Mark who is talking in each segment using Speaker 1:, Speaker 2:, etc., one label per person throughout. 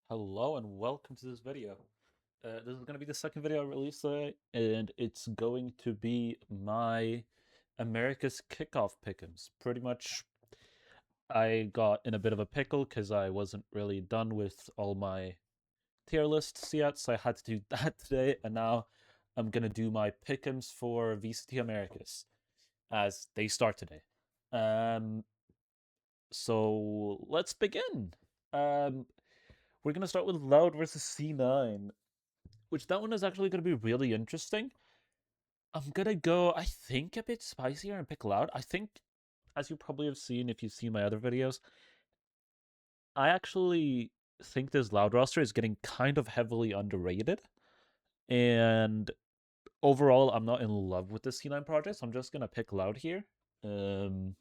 Speaker 1: Hello and welcome to this video. This is going to be the second video I release today, and it's going to be my America's Kickoff Pickems. Pretty much, I got in a bit of a pickle because I wasn't really done with all my tier lists yet, so I had to do that today, and now I'm going to do my Pickems for VCT Americas as they start today. Um, so let's begin. Um, we're going to start with Loud versus C9. Which that one is actually going to be really interesting. I'm going to go, I think, a bit spicier and pick Loud. I think, as you probably have seen if you've seen my other videos, I actually think this Loud roster is getting kind of heavily underrated. And overall, I'm not in love with the C9 project, so I'm just going to pick Loud here. Um,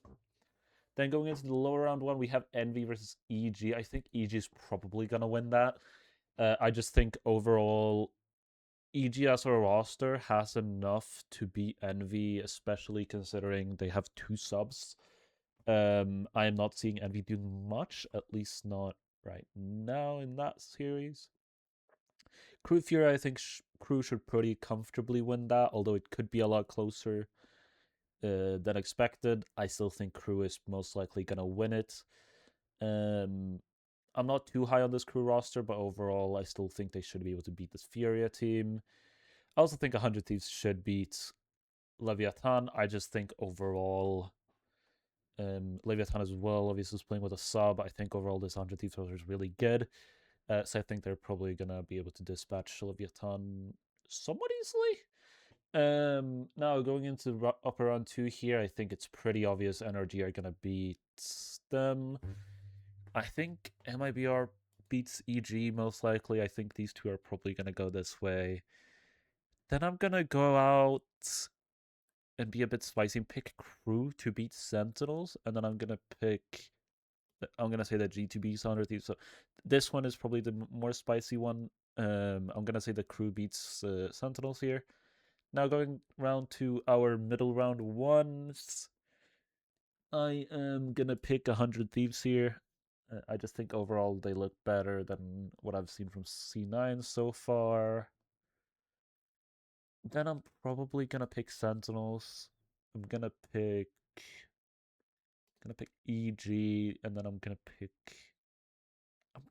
Speaker 1: then going into the lower round one, we have Envy versus EG. I think EG is probably going to win that. I just think overall, EG as a roster has enough to beat Envy, especially considering they have two subs. I am not seeing Envy doing much, at least not right now in that series. Crew Fury, I think Crew should pretty comfortably win that, although it could be a lot closer than expected. I still think Crew is most likely going to win it. I'm not too high on this Crew roster, but overall, I still think they should be able to beat this Furia team. I also think 100 Thieves should beat Leviathan. I just think overall, Leviathan as well, obviously, is playing with a sub. I think overall this 100 Thieves roster is really good. So I think they're probably going to be able to dispatch Leviathan somewhat easily. Now going into upper round 2 here, I think it's pretty obvious NRG are going to beat them. I think MIBR beats EG most likely. I think these two are probably going to go this way. Then I'm going to go out and be a bit spicy and pick Crew to beat Sentinels, and then I'm gonna pick. I'm gonna say that G2B Sounder Thieves. So this one is probably the more spicy one. I'm gonna say the Crew beats Sentinels here. Now going round to our middle round ones. I am gonna pick 100 Thieves here. I just think overall they look better than what I've seen from C9 so far. Then I'm probably gonna pick Sentinels. I'm gonna pick EG, and then I'm gonna pick I'm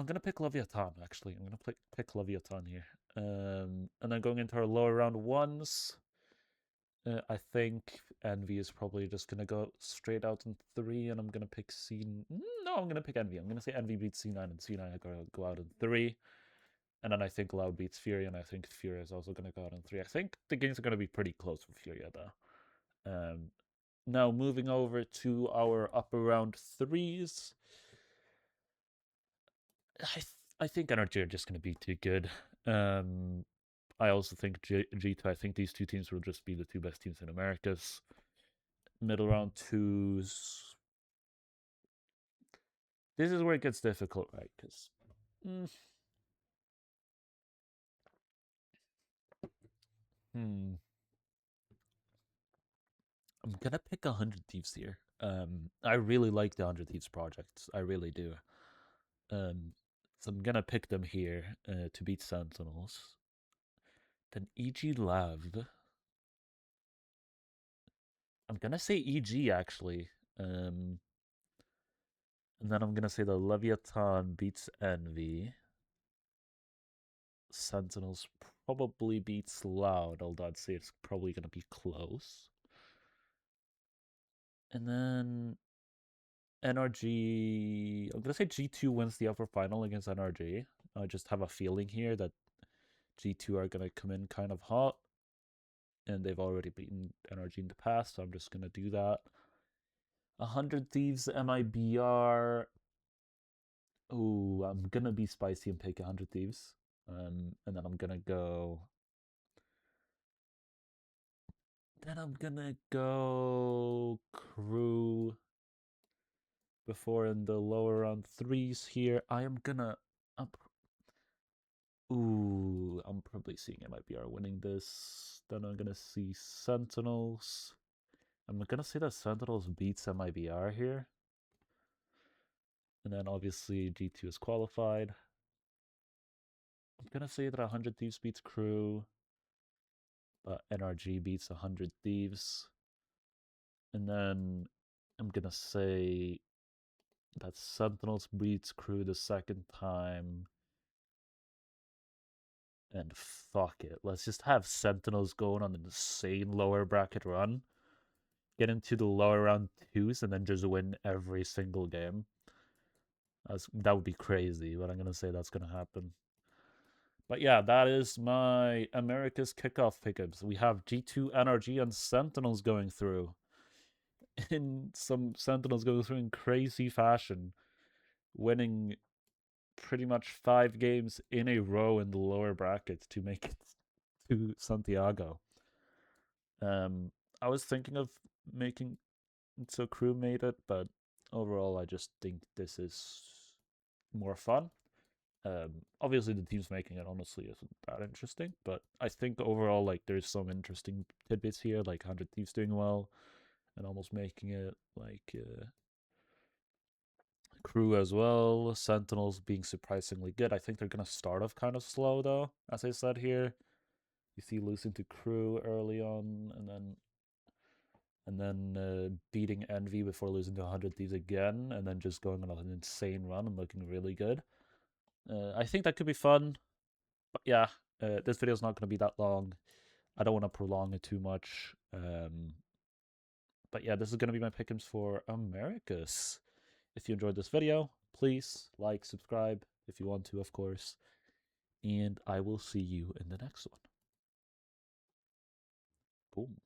Speaker 1: gonna pick Leviathan. Actually, I'm gonna pick Leviathan here. And then going into our lower round ones, I think Envy is probably just gonna go straight out in 3, and I'm gonna pick C. No, I'm gonna pick Envy. I'm gonna say Envy beats C9, and C9 are gonna go out in 3. And then I think Loud beats Fury, and I think Fury is also gonna go out in 3. I think the games are gonna be pretty close for Fury though. Now moving over to our upper round 3s. I think NRG are just going to be too good. I also think G2. I think these two teams will just be the two best teams in Americas. Middle round 2s. This is where it gets difficult, right? Because I'm gonna pick 100 Thieves here. I really like the 100 Thieves project. I really do. So I'm gonna pick them here to beat Sentinels. Then EG Lav. I'm gonna say EG actually. And then I'm gonna say the Leviathan beats Envy. Sentinels probably beats Loud, although I'd say it's probably gonna be close. And then NRG. I'm gonna say G2 wins the upper final against NRG. I just have a feeling here that G2 are gonna come in kind of hot, and they've already beaten NRG in the past, so I'm just gonna do that. 100 Thieves MIBR. Ooh, I'm gonna be spicy and pick 100 Thieves. And then I'm gonna go. Then I'm gonna go Crew before in the lower round 3s here. I am gonna. I'm, I'm probably seeing MIBR winning this. Then I'm gonna see Sentinels. I'm gonna say that Sentinels beats MIBR here. And then obviously G2 is qualified. I'm gonna say that 100 Thieves beats Crew, but NRG beats 100 Thieves. And then I'm gonna say that Sentinels beats Crew the second time. And fuck it. Let's just have Sentinels going on an insane lower bracket run. Get into the lower round twos and then just win every single game. That would be crazy, but I'm gonna say that's gonna happen. But yeah, that is my America's Kickoff pickups. We have G2, NRG, and Sentinels going through. In some Sentinels going through in crazy fashion, winning pretty much 5 games in a row in the lower brackets to make it to Santiago. I was thinking of making it so Crew made it, but overall, I just think this is more fun. Obviously, the teams making it honestly isn't that interesting, but I think overall, like, there's some interesting tidbits here, like 100 Thieves doing well and almost making it, like Crew as well, Sentinels being surprisingly good. I think they're gonna start off kind of slow though, as I said here. You see losing to Crew early on, and then beating Envy before losing to 100 Thieves again, and then just going on an insane run and looking really good. I think that could be fun. But yeah, this video is not going to be that long. I don't want to prolong it too much. But yeah, this is going to be my pick'ems for Americas. If you enjoyed this video, please like, subscribe if you want to, of course. And I will see you in the next one. Boom.